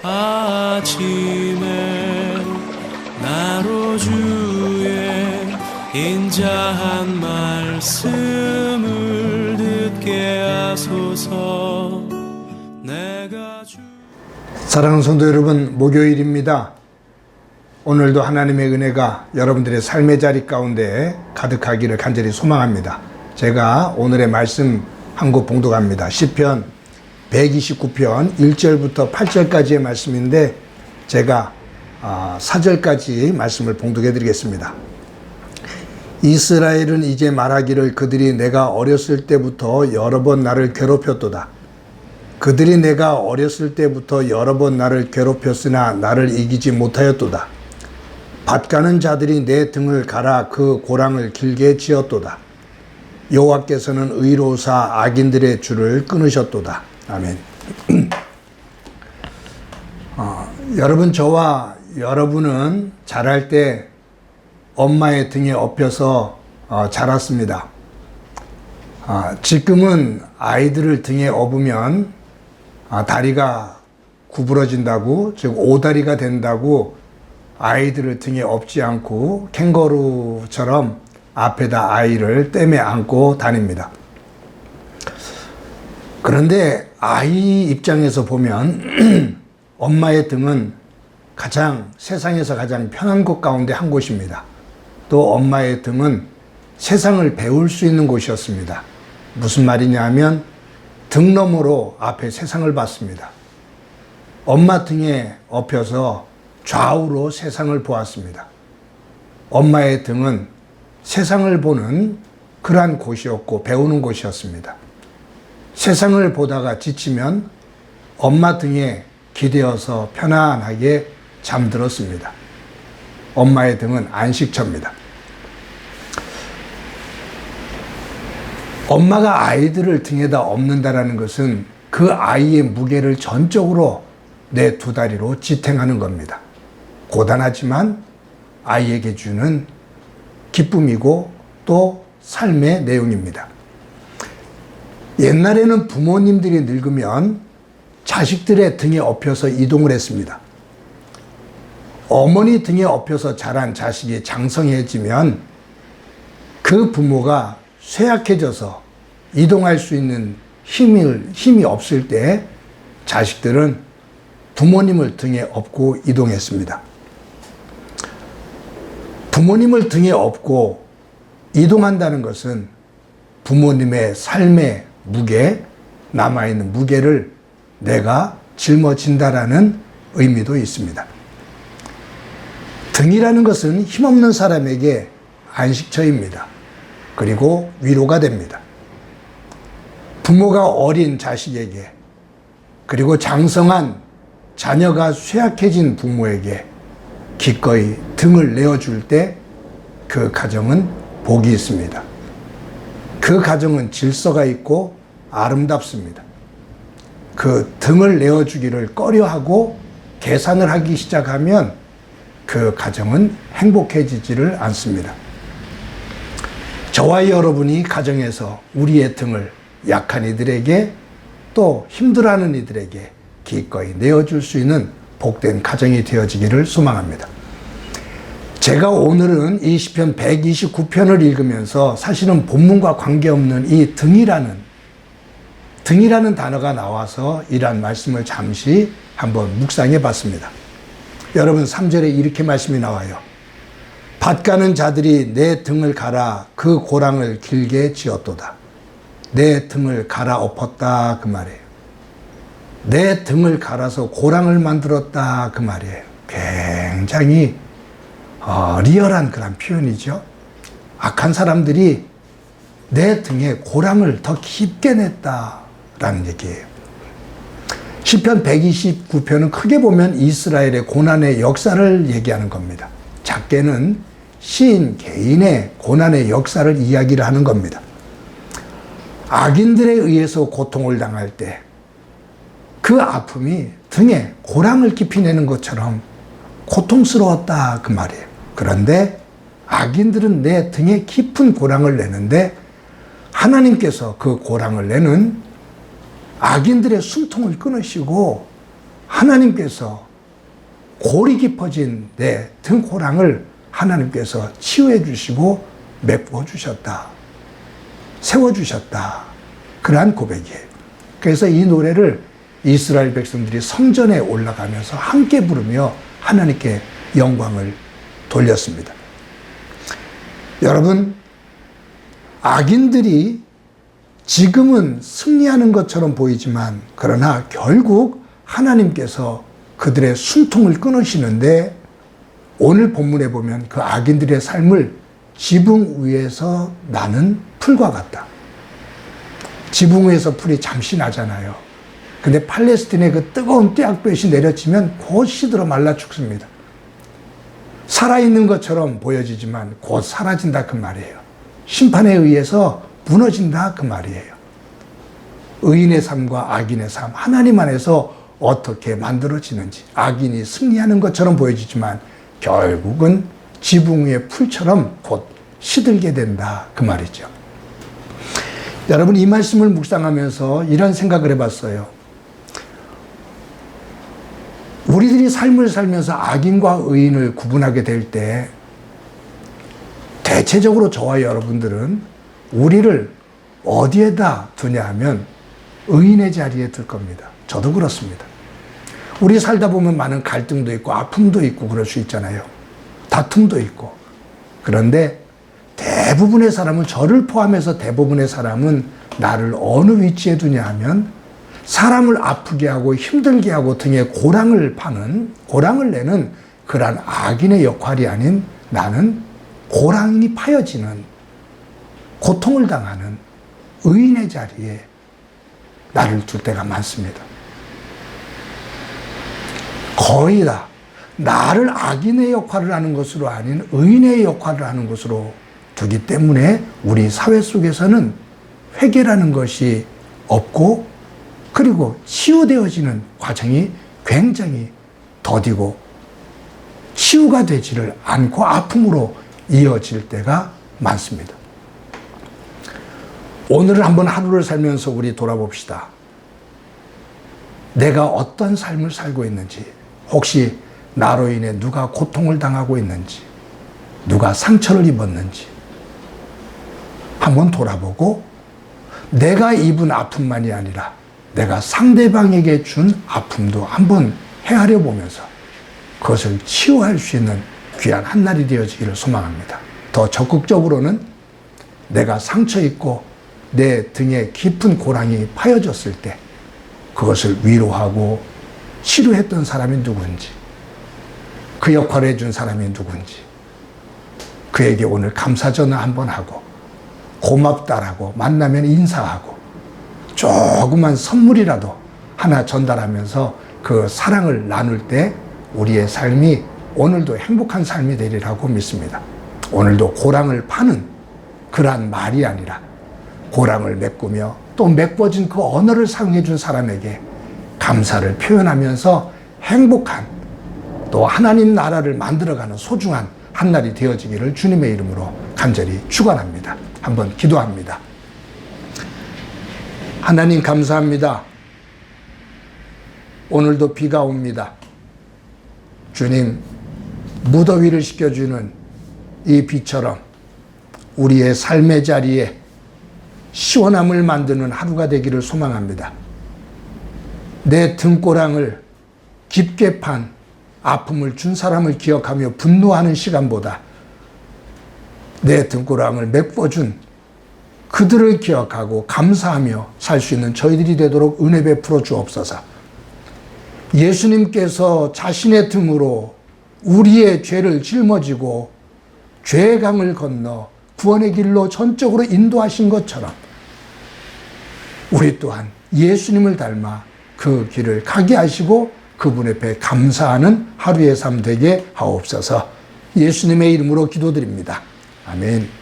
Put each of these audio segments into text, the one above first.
아침에 나로 주의 인자한 말씀을 듣게 하소서. 내가 사랑하는 성도 여러분, 목요일입니다. 오늘도 하나님의 은혜가 여러분들의 삶의 자리 가운데 가득하기를 간절히 소망합니다. 제가 오늘의 말씀 한 곳 봉독합니다. 시편 129편 1절부터 8절까지의 말씀인데 제가 4절까지 말씀을 봉독해 드리겠습니다. 이스라엘은 이제 말하기를 그들이 내가 어렸을 때부터 여러 번 나를 괴롭혔도다. 그들이 내가 어렸을 때부터 여러 번 나를 괴롭혔으나 나를 이기지 못하였도다. 밭 가는 자들이 내 등을 갈아 그 고랑을 길게 지었도다. 여호와께서는 의로우사 악인들의 줄을 끊으셨도다. 아멘. 여러분, 저와 여러분은 자랄 때 엄마의 등에 업혀서 자랐습니다. 지금은 아이들을 등에 업으면 다리가 구부러진다고, 즉 오다리가 된다고 아이들을 등에 업지 않고 캥거루처럼 앞에다 아이를 떼매 안고 다닙니다. 그런데 아이 입장에서 보면 엄마의 등은 세상에서 가장 편한 곳 가운데 한 곳입니다. 또 엄마의 등은 세상을 배울 수 있는 곳이었습니다. 무슨 말이냐 하면 등 너머로 앞에 세상을 봤습니다. 엄마 등에 업혀서 좌우로 세상을 보았습니다. 엄마의 등은 세상을 보는 그러한 곳이었고 배우는 곳이었습니다. 세상을 보다가 지치면 엄마 등에 기대어서 편안하게 잠들었습니다. 엄마의 등은 안식처입니다. 엄마가 아이들을 등에다 업는다라는 것은 그 아이의 무게를 전적으로 내 두 다리로 지탱하는 겁니다. 고단하지만 아이에게 주는 기쁨이고 또 삶의 내용입니다. 옛날에는 부모님들이 늙으면 자식들의 등에 업혀서 이동을 했습니다. 어머니 등에 업혀서 자란 자식이 장성해지면 그 부모가 쇠약해져서 이동할 수 있는 힘이 없을 때 자식들은 부모님을 등에 업고 이동했습니다. 부모님을 등에 업고 이동한다는 것은 부모님의 삶의 무게, 남아있는 무게를 내가 짊어진다라는 의미도 있습니다. 등이라는 것은 힘없는 사람에게 안식처입니다. 그리고 위로가 됩니다. 부모가 어린 자식에게, 그리고 장성한 자녀가 쇠약해진 부모에게 기꺼이 등을 내어줄 때 그 가정은 복이 있습니다. 그 가정은 질서가 있고 아름답습니다. 그 등을 내어주기를 꺼려하고 계산을 하기 시작하면 그 가정은 행복해지지를 않습니다. 저와 여러분이 가정에서 우리의 등을 약한 이들에게 또 힘들어하는 이들에게 기꺼이 내어줄 수 있는 복된 가정이 되어지기를 소망합니다. 제가 오늘은 이 시편 129편을 읽으면서 사실은 본문과 관계없는 이 등이라는 단어가 나와서 이러한 말씀을 잠시 한번 묵상해 봤습니다. 여러분, 3절에 이렇게 말씀이 나와요. 밭 가는 자들이 내 등을 갈아 그 고랑을 길게 지었도다. 내 등을 갈아 엎었다, 그 말이에요. 내 등을 갈아서 고랑을 만들었다, 그 말이에요. 굉장히 리얼한 그런 표현이죠. 악한 사람들이 내 등에 고랑을 더 깊게 냈다라는 얘기예요. 시편 129편은 크게 보면 이스라엘의 고난의 역사를 얘기하는 겁니다. 작게는 시인 개인의 고난의 역사를 이야기를 하는 겁니다. 악인들에 의해서 고통을 당할 때 그 아픔이 등에 고랑을 깊이 내는 것처럼 고통스러웠다, 그 말이에요. 그런데 악인들은 내 등에 깊은 고랑을 내는데 하나님께서 그 고랑을 내는 악인들의 숨통을 끊으시고 하나님께서 골이 깊어진 내 등고랑을 하나님께서 치유해 주시고 메꿔 주셨다. 세워 주셨다. 그러한 고백이에요. 그래서 이 노래를 이스라엘 백성들이 성전에 올라가면서 함께 부르며 하나님께 영광을 돌렸습니다. 여러분, 악인들이 지금은 승리하는 것처럼 보이지만 그러나 결국 하나님께서 그들의 순통을 끊으시는데 오늘 본문에 보면 그 악인들의 삶을 지붕 위에서 나는 풀과 같다. 지붕 위에서 풀이 잠시 나잖아요. 근데 팔레스틴의 그 뜨거운 떼약볕이 내려치면 곧 시들어 말라 죽습니다. 살아있는 것처럼 보여지지만 곧 사라진다 그 말이에요. 심판에 의해서 무너진다 그 말이에요. 의인의 삶과 악인의 삶, 하나님 안에서 어떻게 만들어지는지, 악인이 승리하는 것처럼 보여지지만 결국은 지붕 위의 풀처럼 곧 시들게 된다 그 말이죠. 여러분, 이 말씀을 묵상하면서 이런 생각을 해봤어요. 우리들이 삶을 살면서 악인과 의인을 구분하게 될 때 대체적으로 저와 여러분들은 우리를 어디에다 두냐 하면 의인의 자리에 둘 겁니다. 저도 그렇습니다. 우리 살다 보면 많은 갈등도 있고 아픔도 있고 그럴 수 있잖아요. 다툼도 있고. 그런데 대부분의 사람은, 저를 포함해서 대부분의 사람은 나를 어느 위치에 두냐 하면 사람을 아프게 하고 힘들게 하고 등에 고랑을 내는 그러한 악인의 역할이 아닌 나는 고랑이 파여지는, 고통을 당하는 의인의 자리에 나를 둘 때가 많습니다. 거의 다 나를 악인의 역할을 하는 것으로 아닌 의인의 역할을 하는 것으로 두기 때문에 우리 사회 속에서는 회개라는 것이 없고, 그리고 치유되어지는 과정이 굉장히 더디고 치유가 되지를 않고 아픔으로 이어질 때가 많습니다. 오늘 한번 하루를 살면서 우리 돌아봅시다. 내가 어떤 삶을 살고 있는지, 혹시 나로 인해 누가 고통을 당하고 있는지, 누가 상처를 입었는지 한번 돌아보고, 내가 입은 아픔만이 아니라 내가 상대방에게 준 아픔도 한번 헤아려 보면서 그것을 치유할 수 있는 귀한 한날이 되어지기를 소망합니다. 더 적극적으로는 내가 상처 입고 내 등에 깊은 고랑이 파여졌을 때 그것을 위로하고 치료했던 사람이 누군지, 그 역할을 해준 사람이 누군지, 그에게 오늘 감사 전화 한번 하고 고맙다라고 만나면 인사하고 조그만 선물이라도 하나 전달하면서 그 사랑을 나눌 때 우리의 삶이 오늘도 행복한 삶이 되리라고 믿습니다. 오늘도 고랑을 파는 그러한 말이 아니라 고랑을 메꾸며 또 메꿔진 그 언어를 사용해 준 사람에게 감사를 표현하면서 행복한, 또 하나님 나라를 만들어가는 소중한 한날이 되어지기를 주님의 이름으로 간절히 축원합니다. 한번 기도합니다. 하나님 감사합니다. 오늘도 비가 옵니다. 주님, 무더위를 식혀주는 이 비처럼 우리의 삶의 자리에 시원함을 만드는 하루가 되기를 소망합니다. 내 등고랑을 깊게 판 아픔을 준 사람을 기억하며 분노하는 시간보다 내 등고랑을 메꿔준 그들을 기억하고 감사하며 살 수 있는 저희들이 되도록 은혜 베풀어 주옵소서. 예수님께서 자신의 등으로 우리의 죄를 짊어지고 죄의 강을 건너 구원의 길로 전적으로 인도하신 것처럼 우리 또한 예수님을 닮아 그 길을 가게 하시고 그분 앞에 감사하는 하루의 삶 되게 하옵소서. 예수님의 이름으로 기도드립니다. 아멘.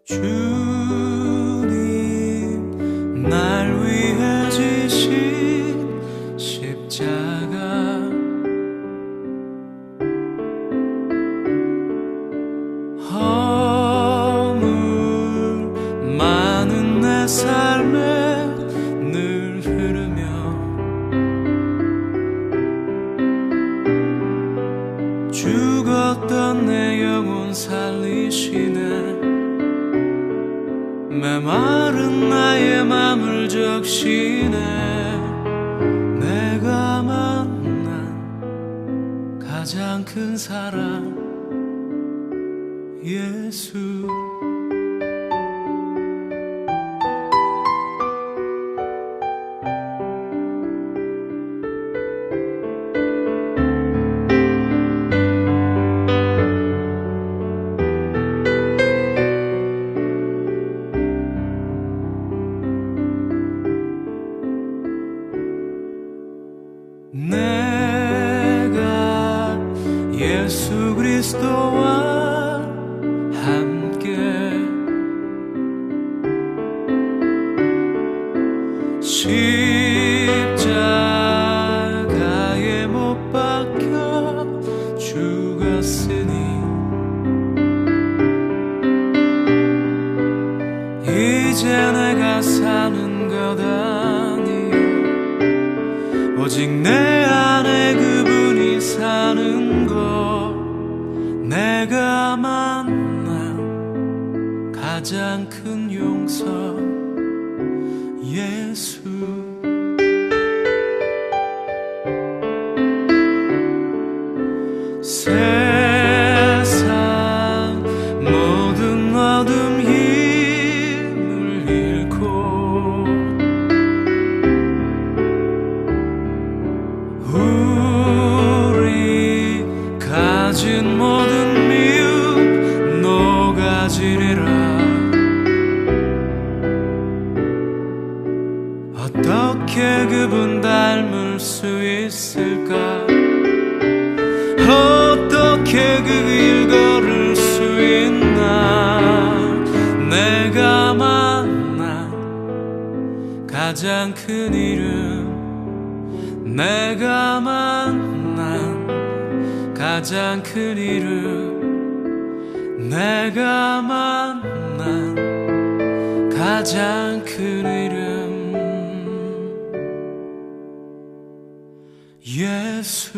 주님 날 위해 지신 십자가 살리시네. 메마른 나의 맘을 적시네. 내가 만난 가장 큰 사랑 예수. 내가 예수 그리스도와 함께 십자가에 못 박혀 죽었으니 이제 내가 사는 것 아니요 오직 내 안에 그분이 사는 것. 내가 만난 가장 큰 용서 예수. 세상 모든 어둠 힘을 잃고 우리 가진 모든 미움 녹아지리라. 어떻게 그분 닮을 수 있을까? 어떻게 그 길 걸을 수 있나? 내가 만난 가장 큰 이름. 내가 만난 가장 큰 이름. 내가 만난 가장 큰 이름 예수.